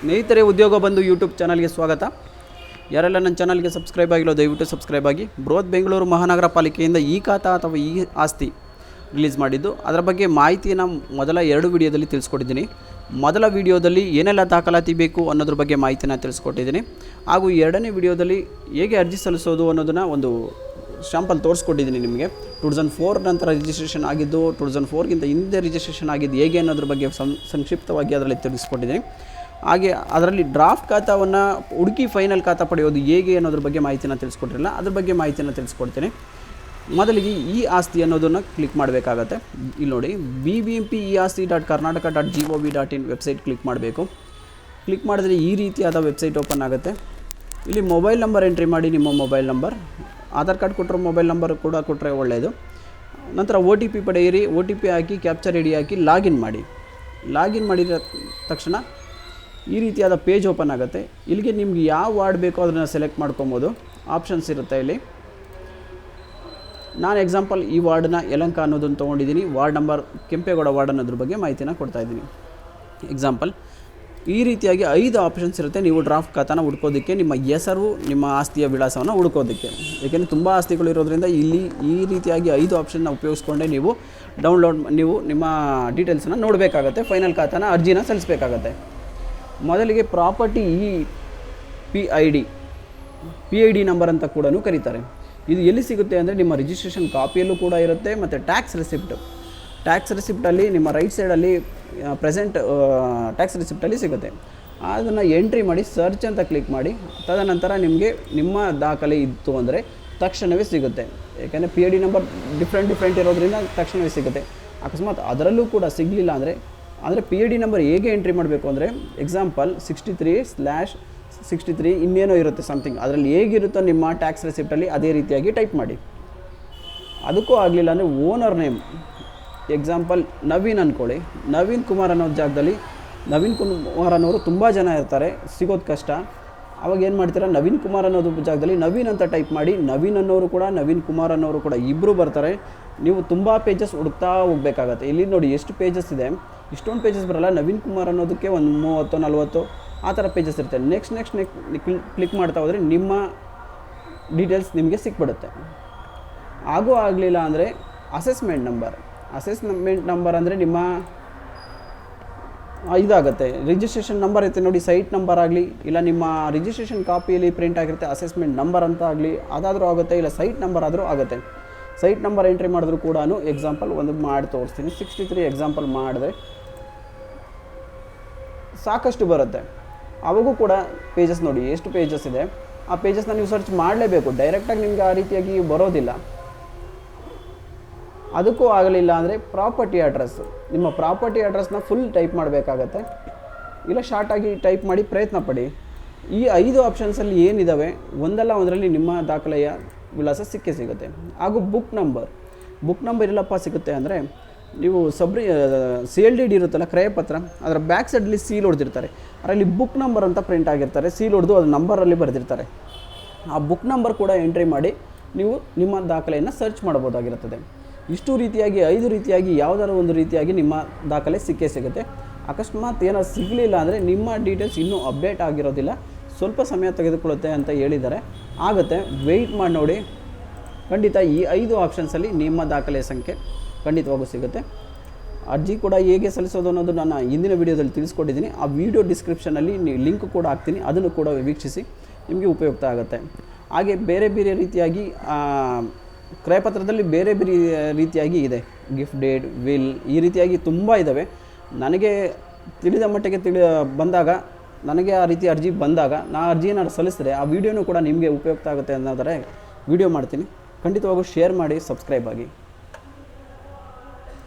ಸ್ನೇಹಿತರೆ, ಉದ್ಯೋಗ ಬಂಧು ಯೂಟ್ಯೂಬ್ ಚಾನಲ್ಗೆ ಸ್ವಾಗತ. ಯಾರೆಲ್ಲ ನನ್ನ ಚಾನಲ್ಗೆ ಸಬ್ಸ್ಕ್ರೈಬ್ ಆಗಿಲ್ಲ ದಯವಿಟ್ಟು ಸಬ್ಸ್ಕ್ರೈಬ್ ಆಗಿ. ಬೃಹತ್ ಬೆಂಗಳೂರು ಮಹಾನಗರ ಪಾಲಿಕೆಯಿಂದ ಈ ಖಾತಾ ಅಥವಾ ಈ ಆಸ್ತಿ ರಿಲೀಸ್ ಮಾಡಿದ್ದು, ಅದರ ಬಗ್ಗೆ ಮಾಹಿತಿಯನ್ನು ಮೊದಲ 2 ವಿಡಿಯೋದಲ್ಲಿ ತಿಳಿಸ್ಕೊಟ್ಟಿದ್ದೀನಿ. ಮೊದಲ ವಿಡಿಯೋದಲ್ಲಿ ಏನೆಲ್ಲ ದಾಖಲಾತಿ ಬೇಕು ಅನ್ನೋದ್ರ ಬಗ್ಗೆ ಮಾಹಿತಿನ ತಿಳಿಸ್ಕೊಟ್ಟಿದ್ದೀನಿ. ಹಾಗೂ 2ನೇ ವಿಡಿಯೋದಲ್ಲಿ ಹೇಗೆ ಅರ್ಜಿ ಸಲ್ಲಿಸೋದು ಅನ್ನೋದನ್ನು ಒಂದು ಶಾಂಪಲ್ ತೋರಿಸ್ಕೊಟ್ಟಿದ್ದೀನಿ ನಿಮಗೆ. 2004 ನಂತರ ರಿಜಿಸ್ಟ್ರೇಷನ್ ಆಗಿದ್ದು, 2004ಗಿಂತ ಹಿಂದೆ ರಿಜಿಸ್ಟ್ರೇಷನ್ ಆಗಿದ್ದು ಹೇಗೆ ಅನ್ನೋದ್ರ ಬಗ್ಗೆ ಸಂಕ್ಷಿಪ್ತವಾಗಿ ಅದರಲ್ಲಿ ತಿಳಿಸ್ಕೊಟ್ಟಿದ್ದೀನಿ. ಹಾಗೆ ಅದರಲ್ಲಿ ಡ್ರಾಫ್ಟ್ ಖಾತಾವನ್ನು ಹುಡುಕಿ ಫೈನಲ್ ಖಾತಾ ಪಡೆಯೋದು ಹೇಗೆ ಅನ್ನೋದ್ರ ಬಗ್ಗೆ ಮಾಹಿತಿನ ತಿಳಿಸ್ಕೊಟ್ಟಿರಲ್ಲ, ಅದ್ರ ಬಗ್ಗೆ ಮಾಹಿತಿನ ತಿಳಿಸ್ಕೊಡ್ತೀನಿ. ಮೊದಲಿಗೆ ಈ ಆಸ್ತಿ ಅನ್ನೋದನ್ನು ಕ್ಲಿಕ್ ಮಾಡಬೇಕಾಗತ್ತೆ. ಇಲ್ಲಿ ನೋಡಿ, bbmp.east.karnataka.gov.in ವೆಬ್ಸೈಟ್ ಕ್ಲಿಕ್ ಮಾಡಬೇಕು. ಕ್ಲಿಕ್ ಮಾಡಿದ್ರೆ ಈ ರೀತಿಯಾದ ವೆಬ್ಸೈಟ್ ಓಪನ್ ಆಗುತ್ತೆ. ಇಲ್ಲಿ ಮೊಬೈಲ್ ನಂಬರ್ ಎಂಟ್ರಿ ಮಾಡಿ, ನಿಮ್ಮ ಮೊಬೈಲ್ ನಂಬರ್, ಆಧಾರ್ ಕಾರ್ಡ್ ಕೊಟ್ಟರೆ ಮೊಬೈಲ್ ನಂಬರ್ ಕೂಡ ಕೊಟ್ಟರೆ ಒಳ್ಳೆಯದು. ನಂತರ OTP ಪಡೆಯಿರಿ. OTP ಹಾಕಿ ಕ್ಯಾಪ್ಚರ್ ಐಡಿ ಹಾಕಿ ಲಾಗಿನ್ ಮಾಡಿ. ಲಾಗಿನ್ ಮಾಡಿದ ತಕ್ಷಣ ಈ ರೀತಿಯಾದ ಪೇಜ್ ಓಪನ್ ಆಗುತ್ತೆ. ಇಲ್ಲಿಗೆ ನಿಮ್ಗೆ ಯಾವ ವಾರ್ಡ್ ಬೇಕೋ ಅದನ್ನು ಸೆಲೆಕ್ಟ್ ಮಾಡ್ಕೊಬೋದು. ಆಪ್ಷನ್ಸ್ ಇರುತ್ತೆ ಇಲ್ಲಿ. ನಾನು ಎಕ್ಸಾಂಪಲ್ ಈ ವಾರ್ಡನ್ನ ಯಲಹಂಕ ಅನ್ನೋದನ್ನು ತೊಗೊಂಡಿದ್ದೀನಿ. ವಾರ್ಡ್ ನಂಬರ್ ಕೆಂಪೇಗೌಡ ವಾರ್ಡ್ ಅನ್ನೋದ್ರ ಬಗ್ಗೆ ಮಾಹಿತಿನ ಕೊಡ್ತಾಯಿದ್ದೀನಿ. ಎಕ್ಸಾಂಪಲ್ ಈ ರೀತಿಯಾಗಿ 5 ಆಪ್ಷನ್ಸ್ ಇರುತ್ತೆ. ನೀವು ಡ್ರಾಫ್ಟ್ ಖಾತಾನ ಹುಡ್ಕೋದಕ್ಕೆ, ನಿಮ್ಮ ಹೆಸರು, ನಿಮ್ಮ ಆಸ್ತಿಯ ವಿಳಾಸವನ್ನು ಹುಡ್ಕೋದಕ್ಕೆ. ಏಕೆಂದರೆ ತುಂಬ ಆಸ್ತಿಗಳು ಇರೋದ್ರಿಂದ ಇಲ್ಲಿ ಈ ರೀತಿಯಾಗಿ 5 ಆಪ್ಷನ್ನ ಉಪಯೋಗಿಸ್ಕೊಂಡೇ ನೀವು ನೀವು ನಿಮ್ಮ ಡೀಟೇಲ್ಸನ್ನು ನೋಡಬೇಕಾಗತ್ತೆ. ಫೈನಲ್ ಖಾತಾನ ಅರ್ಜಿನ ಸಲ್ಲಿಸಬೇಕಾಗತ್ತೆ. ಮೊದಲಿಗೆ ಪ್ರಾಪರ್ಟಿ PID ನಂಬರ್ ಅಂತ ಕೂಡ ಕರೀತಾರೆ. ಇದು ಎಲ್ಲಿ ಸಿಗುತ್ತೆ ಅಂದರೆ ನಿಮ್ಮ ರಿಜಿಸ್ಟ್ರೇಷನ್ ಕಾಪಿಯಲ್ಲೂ ಕೂಡ ಇರುತ್ತೆ, ಮತ್ತು ಟ್ಯಾಕ್ಸ್ ರಿಸಿಪ್ಟಲ್ಲಿ ನಿಮ್ಮ ರೈಟ್ ಸೈಡಲ್ಲಿ ಪ್ರೆಸೆಂಟ್ ಟ್ಯಾಕ್ಸ್ ರಿಸಿಪ್ಟಲ್ಲಿ ಸಿಗುತ್ತೆ. ಅದನ್ನು ಎಂಟ್ರಿ ಮಾಡಿ ಸರ್ಚ್ ಅಂತ ಕ್ಲಿಕ್ ಮಾಡಿ. ತದನಂತರ ನಿಮಗೆ ನಿಮ್ಮ ದಾಖಲೆ ಇತ್ತು ಅಂದರೆ ತಕ್ಷಣವೇ ಸಿಗುತ್ತೆ. ಏಕೆಂದರೆ PID ನಂಬರ್ ಡಿಫ್ರೆಂಟ್ ಇರೋದ್ರಿಂದ ತಕ್ಷಣವೇ ಸಿಗುತ್ತೆ. ಅಕಸ್ಮಾತ್ ಅದರಲ್ಲೂ ಕೂಡ ಸಿಗಲಿಲ್ಲ ಅಂದರೆ PID ನಂಬರ್ ಹೇಗೆ ಎಂಟ್ರಿ ಮಾಡಬೇಕು ಅಂದರೆ, ಎಕ್ಸಾಂಪಲ್ 63/63 ಇನ್ನೇನೋ ಇರುತ್ತೆ ಸಮಥಿಂಗ್, ಅದರಲ್ಲಿ ಹೇಗಿರುತ್ತೋ ನಿಮ್ಮ ಟ್ಯಾಕ್ಸ್ ರೆಸಿಪ್ಟಲ್ಲಿ ಅದೇ ರೀತಿಯಾಗಿ ಟೈಪ್ ಮಾಡಿ. ಅದಕ್ಕೂ ಆಗಲಿಲ್ಲ ಅಂದರೆ ಓನರ್ ನೇಮ್, ಎಕ್ಸಾಂಪಲ್ ನವೀನ್ ಅಂದ್ಕೊಳ್ಳಿ. ನವೀನ್ ಕುಮಾರ್ ಅನ್ನೋ ಜಾಗದಲ್ಲಿ ನವೀನ್ ಕುಮಾರ್ ಅನ್ನೋರು ತುಂಬ ಜನ ಇರ್ತಾರೆ, ಸಿಗೋದು ಕಷ್ಟ. ಅವಾಗ ಏನು ಮಾಡ್ತೀರಾ, ನವೀನ್ ಕುಮಾರ್ ಅನ್ನೋದು ಜಾಗದಲ್ಲಿ ನವೀನ್ ಅಂತ ಟೈಪ್ ಮಾಡಿ. ನವೀನ್ ಅನ್ನೋರು ಕೂಡ ನವೀನ್ ಕುಮಾರ್ ಅನ್ನೋರು ಕೂಡ ಇಬ್ಬರು ಬರ್ತಾರೆ. ನೀವು ತುಂಬ ಪೇಜಸ್ ಹುಡುಕ್ತಾ ಹೋಗಬೇಕಾಗತ್ತೆ. ಇಲ್ಲಿ ನೋಡಿ ಎಷ್ಟು ಪೇಜಸ್ ಇದೆ. ಇಷ್ಟೊಂದು ಪೇಜಸ್ ಬರೋಲ್ಲ. ನವೀನ್ ಕುಮಾರ್ ಅನ್ನೋದಕ್ಕೆ ಒಂದು 30-40 ಆ ಥರ ಪೇಜಸ್ ಇರುತ್ತೆ. ನೆಕ್ಸ್ಟ್ ಕ್ಲಿಕ್ ಮಾಡ್ತಾ ಹೋದರೆ ನಿಮ್ಮ ಡೀಟೇಲ್ಸ್ ನಿಮಗೆ ಸಿಕ್ಬಿಡುತ್ತೆ. ಹಾಗೂ ಆಗಲಿಲ್ಲ ಅಂದರೆ ಅಸೆಸ್ಮೆಂಟ್ ನಂಬರ್ ಅಂದರೆ ನಿಮ್ಮ ಇದಾಗುತ್ತೆ. ರಿಜಿಸ್ಟ್ರೇಷನ್ ನಂಬರ್ ಇರುತ್ತೆ ನೋಡಿ, ಸೈಟ್ ನಂಬರ್ ಆಗಲಿ, ಇಲ್ಲ ನಿಮ್ಮ ರಿಜಿಸ್ಟ್ರೇಷನ್ ಕಾಪಿಯಲ್ಲಿ ಪ್ರಿಂಟ್ ಆಗಿರುತ್ತೆ ಅಸೆಸ್ಮೆಂಟ್ ನಂಬರ್ ಅಂತ ಆಗಲಿ, ಅದಾದರೂ ಆಗುತ್ತೆ, ಇಲ್ಲ ಸೈಟ್ ನಂಬರ್ ಆದರೂ ಆಗುತ್ತೆ. ಸೈಟ್ ನಂಬರ್ ಎಂಟ್ರಿ ಮಾಡಿದ್ರು ಕೂಡ ಎಕ್ಸಾಂಪಲ್ ಒಂದು ಮಾಡಿ ತೋರಿಸ್ತೀನಿ. 63 ಎಕ್ಸಾಂಪಲ್ ಮಾಡಿದ್ರೆ ಸಾಕಷ್ಟು ಬರುತ್ತೆ. ಅವಾಗೂ ಕೂಡ ಪೇಜಸ್ ನೋಡಿ ಎಷ್ಟು ಪೇಜಸ್ ಇದೆ. ಆ ಪೇಜಸ್ನ ನೀವು ಸರ್ಚ್ ಮಾಡಲೇಬೇಕು. ಡೈರೆಕ್ಟಾಗಿ ನಿಮಗೆ ಆ ರೀತಿಯಾಗಿ ಬರೋದಿಲ್ಲ. ಅದಕ್ಕೂ ಆಗಲಿಲ್ಲ ಅಂದರೆ ಪ್ರಾಪರ್ಟಿ ಅಡ್ರೆಸ್, ನಿಮ್ಮ ಪ್ರಾಪರ್ಟಿ ಅಡ್ರೆಸ್ನ ಫುಲ್ ಟೈಪ್ ಮಾಡಬೇಕಾಗತ್ತೆ. ಇಲ್ಲ ಶಾರ್ಟಾಗಿ ಟೈಪ್ ಮಾಡಿ ಪ್ರಯತ್ನ ಪಡಿ. ಈ 5 ಆಪ್ಷನ್ಸಲ್ಲಿ ಏನಿದ್ದಾವೆ ಒಂದಲ್ಲ ಒಂದರಲ್ಲಿ ನಿಮ್ಮ ದಾಖಲೆಯ ವಿಳಾಸ ಸಿಗುತ್ತೆ. ಹಾಗೂ ಬುಕ್ ನಂಬರ್ ಎಲ್ಲಪ್ಪ ಸಿಗುತ್ತೆ ಅಂದರೆ, ನೀವು CLDD ಇರುತ್ತಲ್ಲ, ಕ್ರಯಪತ್ರ, ಅದರ ಬ್ಯಾಕ್ ಸೈಡಲ್ಲಿ ಸೀಲ್ ಹೊಡೆದಿರ್ತಾರೆ. ಅದರಲ್ಲಿ ಬುಕ್ ನಂಬರ್ ಅಂತ ಪ್ರಿಂಟ್ ಆಗಿರ್ತಾರೆ. ಸೀಲ್ ಹೊಡೆದು ಅದು ನಂಬರಲ್ಲಿ ಬರೆದಿರ್ತಾರೆ. ಆ ಬುಕ್ ನಂಬರ್ ಕೂಡ ಎಂಟ್ರಿ ಮಾಡಿ ನೀವು ನಿಮ್ಮ ದಾಖಲೆಯನ್ನು ಸರ್ಚ್ ಮಾಡ್ಬೋದಾಗಿರುತ್ತದೆ. ಇಷ್ಟು ರೀತಿಯಾಗಿ 5 ರೀತಿಯಾಗಿ ಯಾವುದಾದ್ರು ಒಂದು ರೀತಿಯಾಗಿ ನಿಮ್ಮ ದಾಖಲೆ ಸಿಗುತ್ತೆ. ಅಕಸ್ಮಾತ್ ಏನೋ ಸಿಗಲಿಲ್ಲ ಅಂದರೆ ನಿಮ್ಮ ಡೀಟೇಲ್ಸ್ ಇನ್ನೂ ಅಪ್ಡೇಟ್ ಆಗಿರೋದಿಲ್ಲ, ಸ್ವಲ್ಪ ಸಮಯ ತೆಗೆದುಕೊಳ್ಳುತ್ತೆ ಅಂತ ಹೇಳಿದ್ದಾರೆ. ಆಗುತ್ತೆ, ವೆಯ್ಟ್ ಮಾಡಿ ನೋಡಿ. ಖಂಡಿತ ಈ 5 ಆಪ್ಷನ್ಸಲ್ಲಿ ನಿಮ್ಮ ದಾಖಲೆಯ ಸಂಖ್ಯೆ ಖಂಡಿತವಾಗೂ ಸಿಗುತ್ತೆ. ಅರ್ಜಿ ಕೂಡ ಹೇಗೆ ಸಲ್ಲಿಸೋದು ಅನ್ನೋದು ನಾನು ಹಿಂದಿನ ವೀಡಿಯೋದಲ್ಲಿ ತಿಳಿಸ್ಕೊಟ್ಟಿದ್ದೀನಿ. ಆ ವಿಡಿಯೋ ಡಿಸ್ಕ್ರಿಪ್ಷನಲ್ಲಿ ಲಿಂಕ್ ಕೂಡ ಹಾಕ್ತೀನಿ, ಅದನ್ನು ಕೂಡ ವೀಕ್ಷಿಸಿ, ನಿಮಗೆ ಉಪಯುಕ್ತ ಆಗುತ್ತೆ. ಹಾಗೆ ಬೇರೆ ರೀತಿಯಾಗಿ ಕ್ರಯಪತ್ರದಲ್ಲಿ ಬೇರೆ ರೀತಿಯಾಗಿ ಇದೆ. ಗಿಫ್ಟ್ ಡೇಡ್, ವಿಲ್, ಈ ರೀತಿಯಾಗಿ ತುಂಬ ಇದ್ದಾವೆ. ನನಗೆ ತಿಳಿದ ಮಟ್ಟಿಗೆ ಬಂದಾಗ, ನನಗೆ ಆ ರೀತಿ ಅರ್ಜಿ ಬಂದಾಗ ನಾ ಅರ್ಜಿಯನ್ನು ಸಲ್ಲಿಸಿದ್ರೆ ಆ ವಿಡಿಯೋನೂ ಕೂಡ ನಿಮಗೆ ಉಪಯುಕ್ತ ಆಗುತ್ತೆ ಅನ್ನೋದರೆ ವಿಡಿಯೋ ಮಾಡ್ತೀನಿ. ಖಂಡಿತವಾಗೂ ಶೇರ್ ಮಾಡಿ, ಸಬ್ಸ್ಕ್ರೈಬ್ ಆಗಿ.